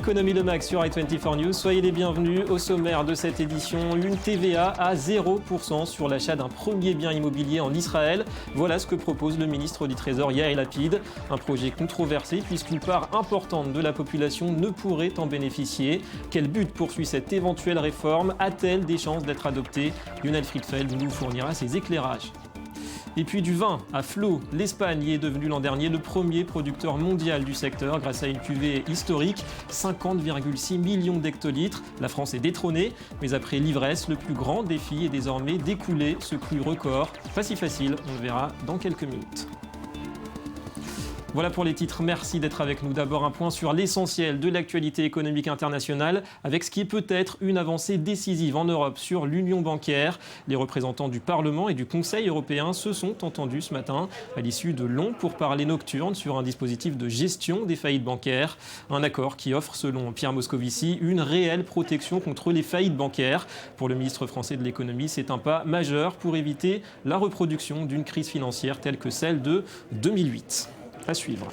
Économie le Max sur i24 News. Soyez les bienvenus. Au sommaire de cette édition, une TVA à 0% sur l'achat d'un premier bien immobilier en Israël. Voilà ce que propose le ministre du Trésor Yair Lapid. Un projet controversé puisqu'une part importante de la population ne pourrait en bénéficier. Quel but poursuit cette éventuelle réforme? A-t-elle des chances d'être adoptée? Lionel Friedfeld nous fournira ses éclairages. Et puis du vin à flot, l'Espagne est devenue l'an dernier le premier producteur mondial du secteur grâce à une cuvée historique, 50,6 millions d'hectolitres. La France est détrônée, mais après l'ivresse, le plus grand défi est désormais d'écouler ce cru record. Pas si facile, on le verra dans quelques minutes. Voilà pour les titres, merci d'être avec nous. D'abord un point sur l'essentiel de l'actualité économique internationale avec ce qui est peut-être une avancée décisive en Europe sur l'union bancaire. Les représentants du Parlement et du Conseil européen se sont entendus ce matin à l'issue de longs pourparlers nocturnes sur un dispositif de gestion des faillites bancaires. Un accord qui offre, selon Pierre Moscovici, une réelle protection contre les faillites bancaires. Pour le ministre français de l'économie, c'est un pas majeur pour éviter la reproduction d'une crise financière telle que celle de 2008. À suivre.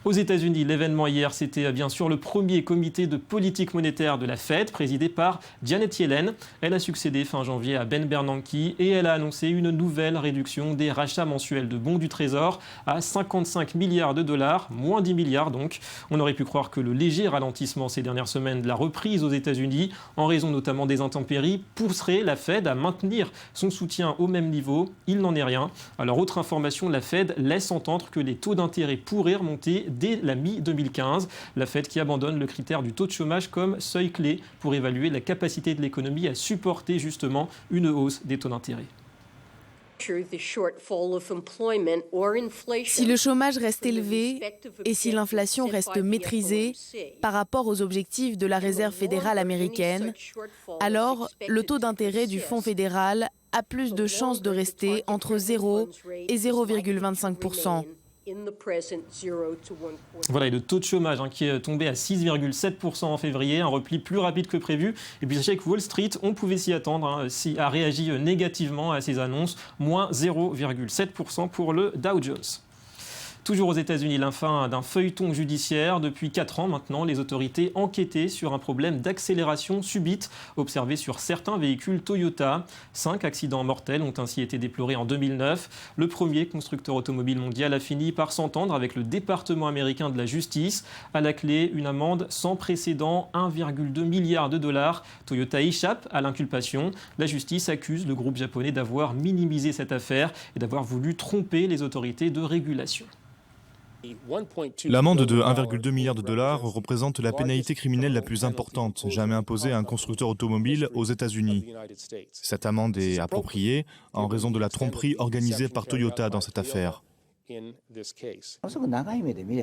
Aux États-Unis, l'événement hier, c'était bien sûr le premier comité de politique monétaire de la Fed, présidé par Janet Yellen. Elle a succédé fin janvier à Ben Bernanke et elle a annoncé une nouvelle réduction des rachats mensuels de bons du Trésor à 55 milliards de dollars, moins 10 milliards donc. On aurait pu croire que le léger ralentissement ces dernières semaines de la reprise aux États-Unis, en raison notamment des intempéries, pousserait la Fed à maintenir son soutien au même niveau. Il n'en est rien. Alors, autre information, la Fed laisse entendre que les taux d'intérêt pourraient remonter dès la mi-2015. La Fed qui abandonne le critère du taux de chômage comme seuil clé pour évaluer la capacité de l'économie à supporter justement une hausse des taux d'intérêt. Si le chômage reste élevé et si l'inflation reste maîtrisée par rapport aux objectifs de la Réserve fédérale américaine, alors le taux d'intérêt du Fonds fédéral a plus de chances de rester entre 0 et 0,25%. Voilà, et le taux de chômage qui est tombé à 6,7% en février, un repli plus rapide que prévu. Et puis sachez que Wall Street, on pouvait s'y attendre, a réagi négativement à ces annonces, moins 0,7% pour le Dow Jones. Toujours aux États-Unis, la fin d'un feuilleton judiciaire. Depuis 4 ans maintenant, les autorités enquêtaient sur un problème d'accélération subite observé sur certains véhicules Toyota. 5 accidents mortels ont ainsi été déplorés en 2009. Le premier constructeur automobile mondial a fini par s'entendre avec le département américain de la justice. À la clé, une amende sans précédent, 1,2 milliard de dollars. Toyota échappe à l'inculpation. La justice accuse le groupe japonais d'avoir minimisé cette affaire et d'avoir voulu tromper les autorités de régulation. L'amende de 1,2 milliard de dollars représente la pénalité criminelle la plus importante jamais imposée à un constructeur automobile aux États-Unis. Cette amende est appropriée en raison de la tromperie organisée par Toyota dans cette affaire.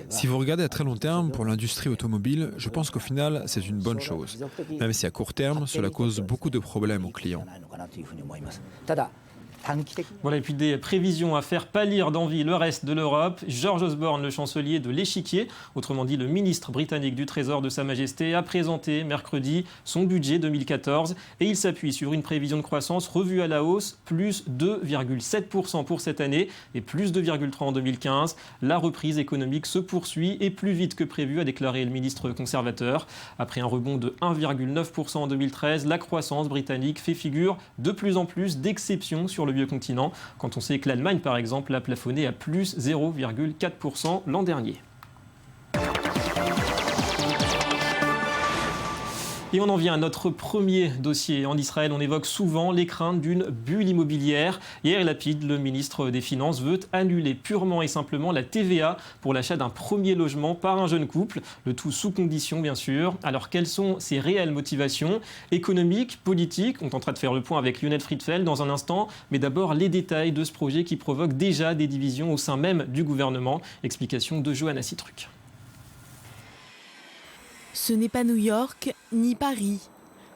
Si vous regardez à très long terme pour l'industrie automobile, je pense qu'au final, c'est une bonne chose. Même si à court terme, cela cause beaucoup de problèmes aux clients. Voilà, et puis des prévisions à faire pâlir d'envie le reste de l'Europe. George Osborne, le chancelier de l'Échiquier, autrement dit le ministre britannique du Trésor de Sa Majesté, a présenté mercredi son budget 2014 et il s'appuie sur une prévision de croissance revue à la hausse, plus 2,7% pour cette année et plus 2,3% en 2015. La reprise économique se poursuit et plus vite que prévu, a déclaré le ministre conservateur. Après un rebond de 1,9% en 2013, la croissance britannique fait figure de plus en plus d'exception sur le vieux continent, quand on sait que l'Allemagne, par exemple, a plafonné à plus 0,4% l'an dernier. Et on en vient à notre premier dossier. En Israël, on évoque souvent les craintes d'une bulle immobilière. Yair Lapid, le ministre des Finances, veut annuler purement et simplement la TVA pour l'achat d'un premier logement par un jeune couple, le tout sous condition bien sûr. Alors quelles sont ses réelles motivations économiques, politiques? On tentera de faire le point avec Lionel Friedfeld dans un instant, mais d'abord les détails de ce projet qui provoque déjà des divisions au sein même du gouvernement. Explication de Johanna Citruc. Ce n'est pas New York ni Paris,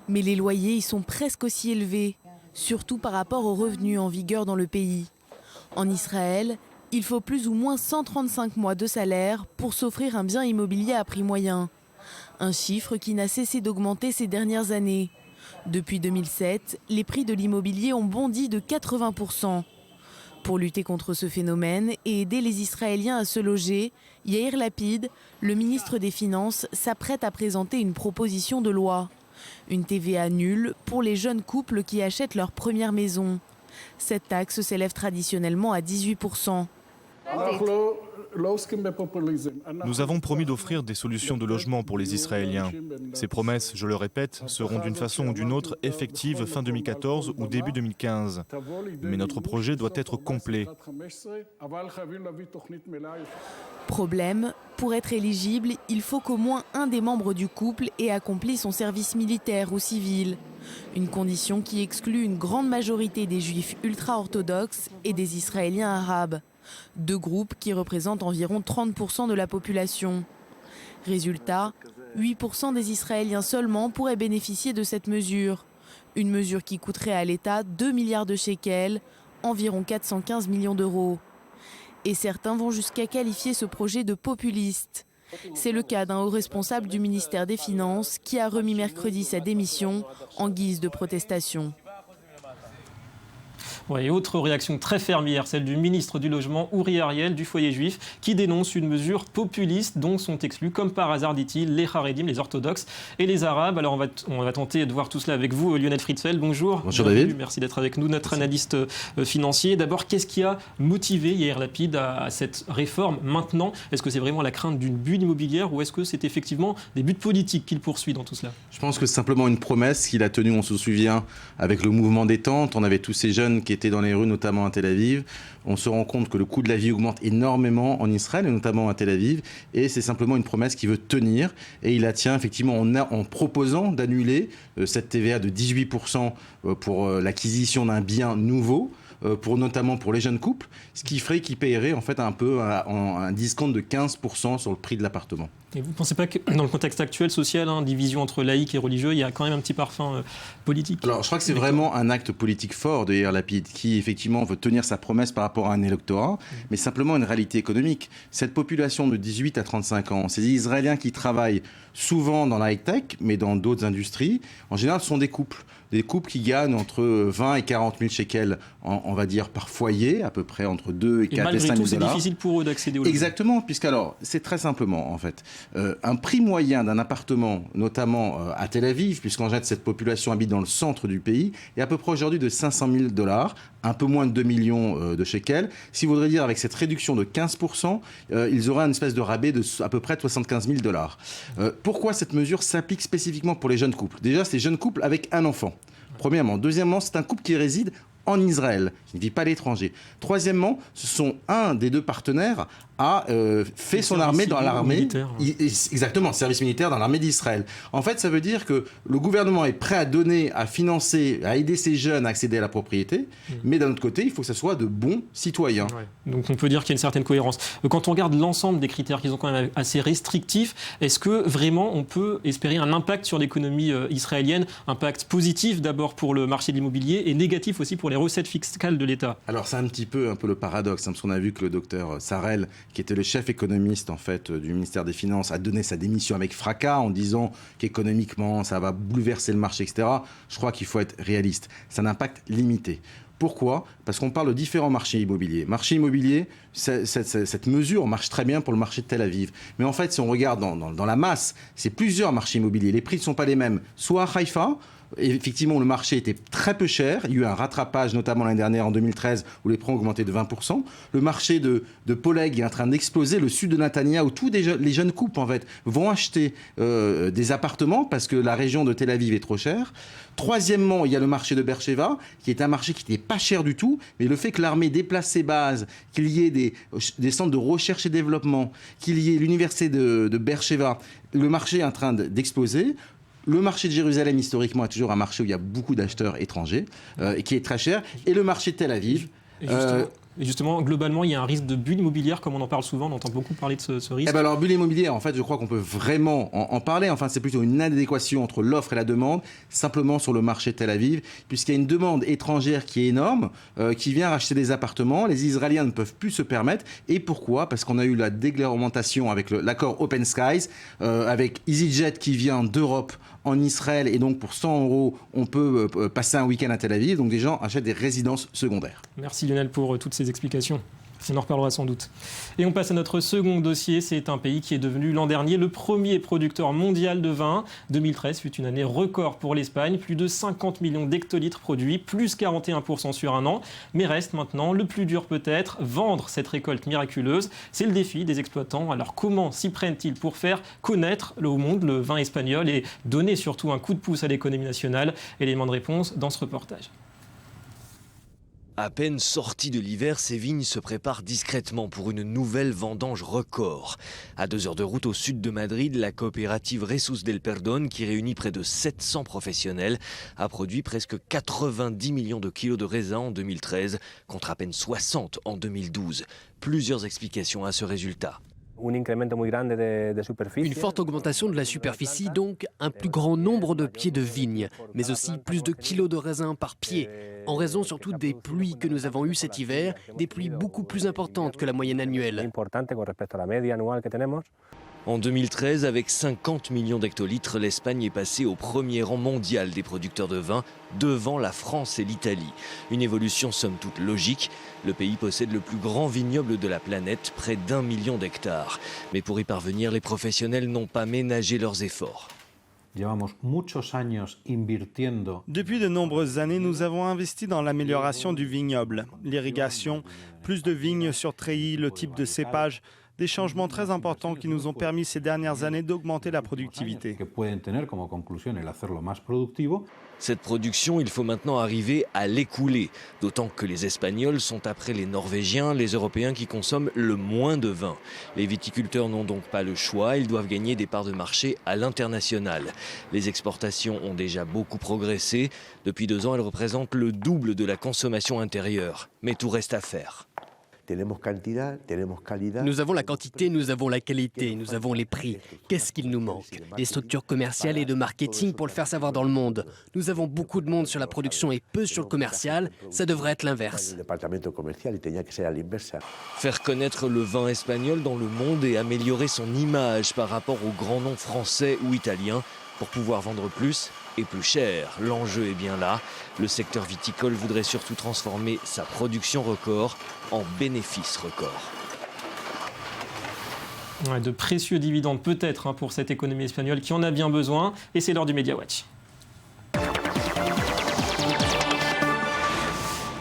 mais les loyers y sont presque aussi élevés, surtout par rapport aux revenus en vigueur dans le pays. En Israël, il faut plus ou moins 135 mois de salaire pour s'offrir un bien immobilier à prix moyen. Un chiffre qui n'a cessé d'augmenter ces dernières années. Depuis 2007, les prix de l'immobilier ont bondi de 80%. Pour lutter contre ce phénomène et aider les Israéliens à se loger, Yair Lapid, le ministre des Finances, s'apprête à présenter une proposition de loi. Une TVA nulle pour les jeunes couples qui achètent leur première maison. Cette taxe s'élève traditionnellement à 18%. Nous avons promis d'offrir des solutions de logement pour les Israéliens. Ces promesses, je le répète, seront d'une façon ou d'une autre effectives fin 2014 ou début 2015. Mais notre projet doit être complet. Problème, pour être éligible, il faut qu'au moins un des membres du couple ait accompli son service militaire ou civil. Une condition qui exclut une grande majorité des juifs ultra-orthodoxes et des Israéliens arabes. Deux groupes qui représentent environ 30% de la population. Résultat, 8% des Israéliens seulement pourraient bénéficier de cette mesure. Une mesure qui coûterait à l'État 2 milliards de shekels, environ 415 millions d'euros. Et certains vont jusqu'à qualifier ce projet de populiste. C'est le cas d'un haut responsable du ministère des Finances qui a remis mercredi sa démission en guise de protestation. Ouais, et autre réaction très ferme hier, celle du ministre du Logement, Uri Ariel, du foyer juif, qui dénonce une mesure populiste dont sont exclus, comme par hasard, dit-il, les Haredim, les orthodoxes et les arabes. Alors on va tenter de voir tout cela avec vous, Lionel Fritzfeld. Bonjour. Bonjour David. Merci d'être avec nous, notre analyste financier. D'abord, qu'est-ce qui a motivé Yair Lapid à cette réforme maintenant? Est-ce que c'est vraiment la crainte d'une bulle immobilière ou est-ce que c'est effectivement des buts politiques qu'il poursuit dans tout cela? Je pense que c'est simplement une promesse qu'il a tenue, on se souvient, avec le mouvement des tentes. On avait tous ces jeunes qui étaient dans les rues, notamment à Tel Aviv. On se rend compte que le coût de la vie augmente énormément en Israël, et notamment à Tel Aviv. Et c'est simplement une promesse qu'il veut tenir. Et il la tient effectivement en proposant d'annuler cette TVA de 18% pour l'acquisition d'un bien nouveau, notamment pour les jeunes couples, ce qui ferait qu'ils paieraient en fait un peu un discount de 15% sur le prix de l'appartement. Et vous ne pensez pas que dans le contexte actuel social, division entre laïcs et religieux, il y a quand même un petit parfum politique? Alors je crois que c'est vraiment un acte politique fort de Yair Lapid qui effectivement veut tenir sa promesse par rapport à un électorat, mais simplement une réalité économique. Cette population de 18 à 35 ans, ces Israéliens qui travaillent souvent dans la high-tech, mais dans d'autres industries, en général ce sont des couples. Des couples qui gagnent entre 20 et 40 000 shekels, on va dire, par foyer, à peu près entre 2 et 4 et 5 000 dollars. Et malgré tout, c'est difficile pour eux d'accéder au logement. Exactement, puisqu'alors, c'est très simplement, en fait, un prix moyen d'un appartement, notamment à Tel Aviv, puisqu'en fait, cette population habite dans le centre du pays, est à peu près aujourd'hui de 500 000 dollars, un peu moins de 2 millions de shekels. Ce qui voudrait dire, avec cette réduction de 15%, ils auraient une espèce de rabais de à peu près 75 000 dollars. Pourquoi cette mesure s'applique spécifiquement pour les jeunes couples? Déjà, c'est les jeunes couples avec un enfant. Premièrement. Deuxièmement, c'est un couple qui réside en Israël, qui ne vit pas à l'étranger. Troisièmement, ce sont un des deux partenaires a fait son armée dans l'armée. Exactement, service militaire dans l'armée d'Israël. En fait, ça veut dire que le gouvernement est prêt à donner, à financer, à aider ces jeunes à accéder à la propriété, mais d'un autre côté, il faut que ce soit de bons citoyens. Ouais. Donc on peut dire qu'il y a une certaine cohérence. Quand on regarde l'ensemble des critères qui sont quand même assez restrictifs, est-ce que vraiment on peut espérer un impact sur l'économie israélienne, impact positif d'abord pour le marché de l'immobilier et négatif aussi pour les recettes fiscales de l'État? Alors c'est un peu le paradoxe, parce qu'on a vu que le docteur Sarel, qui était le chef économiste en fait du ministère des Finances, a donné sa démission avec fracas en disant qu'économiquement ça va bouleverser le marché, etc. Je crois qu'il faut être réaliste. C'est un impact limité. Pourquoi? Parce qu'on parle de différents marchés immobiliers. Marché immobilier, cette mesure marche très bien pour le marché de Tel Aviv. Mais en fait, si on regarde dans la masse, c'est plusieurs marchés immobiliers. Les prix ne sont pas les mêmes. Soit à Haïfa, effectivement, le marché était très peu cher. Il y a eu un rattrapage, notamment l'année dernière, en 2013, où les prix ont augmenté de 20%. Le marché de Poleg est en train d'exploser. Le sud de Netanya, où tous les jeunes couples, en fait, vont acheter des appartements parce que la région de Tel Aviv est trop chère. Troisièmement, il y a le marché de Beersheva, qui est un marché qui n'est pas cher du tout, mais le fait que l'armée déplace ses bases, qu'il y ait des centres de recherche et développement, qu'il y ait l'université de Beersheva, le marché est en train d'exploser. Le marché de Jérusalem, historiquement, est toujours un marché où il y a beaucoup d'acheteurs étrangers et qui est très cher. Et le marché de Tel Aviv... Et justement, globalement, il y a un risque de bulle immobilière, comme on en parle souvent, on entend beaucoup parler de ce risque. Alors, bulle immobilière, en fait, je crois qu'on peut vraiment en parler. Enfin, c'est plutôt une inadéquation entre l'offre et la demande, simplement sur le marché de Tel Aviv, puisqu'il y a une demande étrangère qui est énorme, qui vient racheter des appartements. Les Israéliens ne peuvent plus se permettre. Et pourquoi? Parce qu'on a eu la déglementation avec l'accord Open Skies, avec EasyJet qui vient d'Europe en Israël et donc pour 100 €, on peut passer un week-end à Tel Aviv. Donc des gens achètent des résidences secondaires. Merci Lionel pour toutes ces explications. On en reparlera sans doute. Et on passe à notre second dossier. C'est un pays qui est devenu l'an dernier le premier producteur mondial de vin. 2013 fut une année record pour l'Espagne. Plus de 50 millions d'hectolitres produits, plus 41% sur un an. Mais reste maintenant le plus dur peut-être, vendre cette récolte miraculeuse. C'est le défi des exploitants. Alors comment s'y prennent-ils pour faire connaître au monde le vin espagnol et donner surtout un coup de pouce à l'économie nationale? Élément de réponse dans ce reportage. À peine sortis de l'hiver, ces vignes se préparent discrètement pour une nouvelle vendange record. À 2 heures de route au sud de Madrid, la coopérative Jesús del Perdón, qui réunit près de 700 professionnels, a produit presque 90 millions de kilos de raisins en 2013, contre à peine 60 en 2012. Plusieurs explications à ce résultat. Une forte augmentation de la superficie, donc un plus grand nombre de pieds de vigne, mais aussi plus de kilos de raisins par pied, en raison surtout des pluies que nous avons eues cet hiver, des pluies beaucoup plus importantes que la moyenne annuelle. En 2013, avec 50 millions d'hectolitres, l'Espagne est passée au premier rang mondial des producteurs de vin, devant la France et l'Italie. Une évolution somme toute logique. Le pays possède le plus grand vignoble de la planète, près d'1 million d'hectares. Mais pour y parvenir, les professionnels n'ont pas ménagé leurs efforts. Depuis de nombreuses années, nous avons investi dans l'amélioration du vignoble, l'irrigation, plus de vignes sur treillis, le type de cépage, des changements très importants qui nous ont permis ces dernières années d'augmenter la productivité. Cette production, il faut maintenant arriver à l'écouler, d'autant que les Espagnols sont après les Norvégiens, les Européens qui consomment le moins de vin. Les viticulteurs n'ont donc pas le choix, ils doivent gagner des parts de marché à l'international. Les exportations ont déjà beaucoup progressé. Depuis 2 ans, elles représentent le double de la consommation intérieure. Mais tout reste à faire. Nous avons la quantité, nous avons la qualité, nous avons les prix. Qu'est-ce qu'il nous manque? Des structures commerciales et de marketing pour le faire savoir dans le monde. Nous avons beaucoup de monde sur la production et peu sur le commercial. Ça devrait être l'inverse. Faire connaître le vin espagnol dans le monde et améliorer son image par rapport aux grands noms français ou italiens pour pouvoir vendre plus et plus cher. L'enjeu est bien là. Le secteur viticole voudrait surtout transformer sa production record en bénéfice record. Ouais, de précieux dividendes peut-être pour cette économie espagnole qui en a bien besoin. Et c'est l'heure du Media Watch.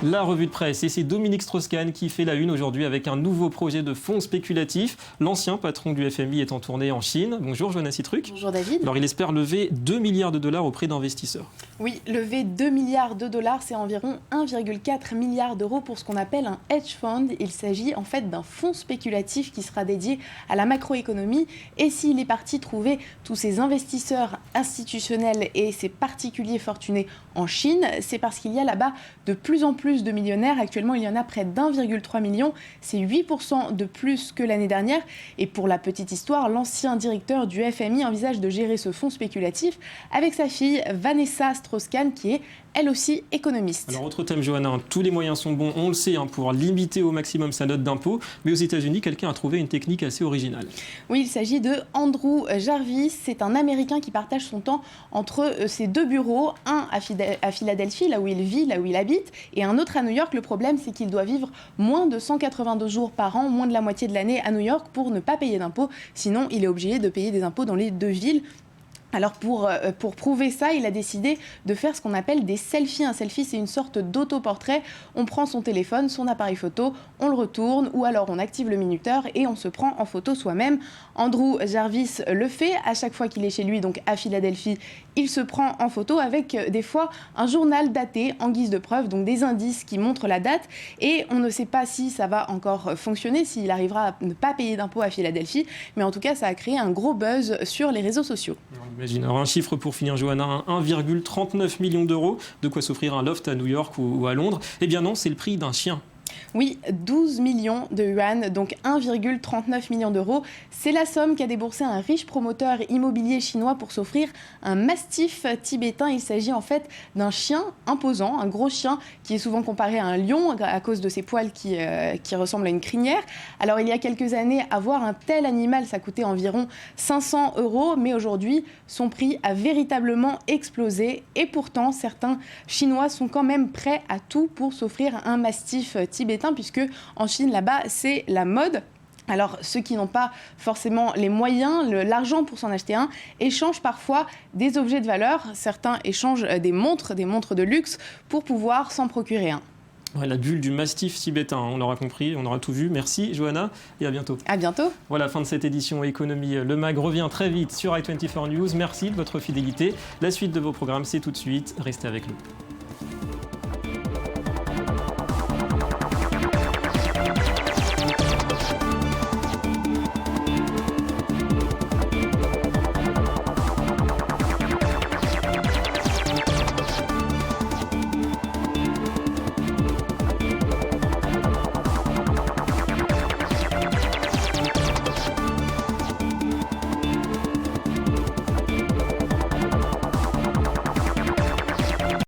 La revue de presse, et c'est Dominique Strauss-Kahn qui fait la une aujourd'hui avec un nouveau projet de fonds spéculatif. L'ancien patron du FMI est en tournée en Chine. Bonjour Johanna Citruc. Bonjour David. Alors il espère lever 2 milliards de dollars auprès d'investisseurs. Oui, lever 2 milliards de dollars, c'est environ 1,4 milliard d'euros pour ce qu'on appelle un hedge fund. Il s'agit en fait d'un fonds spéculatif qui sera dédié à la macroéconomie. Et s'il est parti trouver tous ces investisseurs institutionnels et ces particuliers fortunés en Chine, c'est parce qu'il y a là-bas de plus en plus de millionnaires. Actuellement, il y en a près d'1,3 million. C'est 8% de plus que l'année dernière. Et pour la petite histoire, l'ancien directeur du FMI envisage de gérer ce fonds spéculatif avec sa fille Vanessa Strauss-Kahn, qui est elle aussi économiste. Alors autre thème Johanna, tous les moyens sont bons, on le sait, pour limiter au maximum sa note d'impôt. Mais aux États-Unis, quelqu'un a trouvé une technique assez originale. Oui, il s'agit de Andrew Jarvis. C'est un Américain qui partage son temps entre ses 2 bureaux, un à Philadelphie, là où il vit, là où il habite, et un autre à New York. Le problème, c'est qu'il doit vivre moins de 182 jours par an, moins de la moitié de l'année à New York pour ne pas payer d'impôts. Sinon, il est obligé de payer des impôts dans les 2 villes. Alors pour prouver ça, il a décidé de faire ce qu'on appelle des selfies. Un selfie, c'est une sorte d'autoportrait. On prend son téléphone, son appareil photo, on le retourne ou alors on active le minuteur et on se prend en photo soi-même. Andrew Jarvis le fait à chaque fois qu'il est chez lui, donc à Philadelphie. Il se prend en photo avec des fois un journal daté en guise de preuve, donc des indices qui montrent la date. Et on ne sait pas si ça va encore fonctionner, s'il arrivera à ne pas payer d'impôts à Philadelphie. Mais en tout cas, ça a créé un gros buzz sur les réseaux sociaux. Imagine, alors un chiffre pour finir Johanna, 1,39 million d'euros, de quoi s'offrir un loft à New York ou à Londres. Eh bien non, c'est le prix d'un chien. Oui, 12 millions de yuan, donc 1,39 million d'euros. C'est la somme qu'a déboursé un riche promoteur immobilier chinois pour s'offrir un mastif tibétain. Il s'agit en fait d'un chien imposant, un gros chien qui est souvent comparé à un lion à cause de ses poils qui ressemblent à une crinière. Alors il y a quelques années, avoir un tel animal, ça coûtait environ 500 €, mais aujourd'hui, son prix a véritablement explosé. Et pourtant, certains Chinois sont quand même prêts à tout pour s'offrir un mastif tibétain, puisque en Chine, là-bas, c'est la mode. Alors, ceux qui n'ont pas forcément les moyens, l'argent pour s'en acheter un, échangent parfois des objets de valeur. Certains échangent des montres de luxe, pour pouvoir s'en procurer un. Ouais, la bulle du mastif tibétain, on aura compris, on aura tout vu. Merci Johanna et à bientôt. À bientôt. Voilà, fin de cette édition Économie. Le MAG revient très vite sur i24 News. Merci de votre fidélité. La suite de vos programmes, c'est tout de suite. Restez avec nous.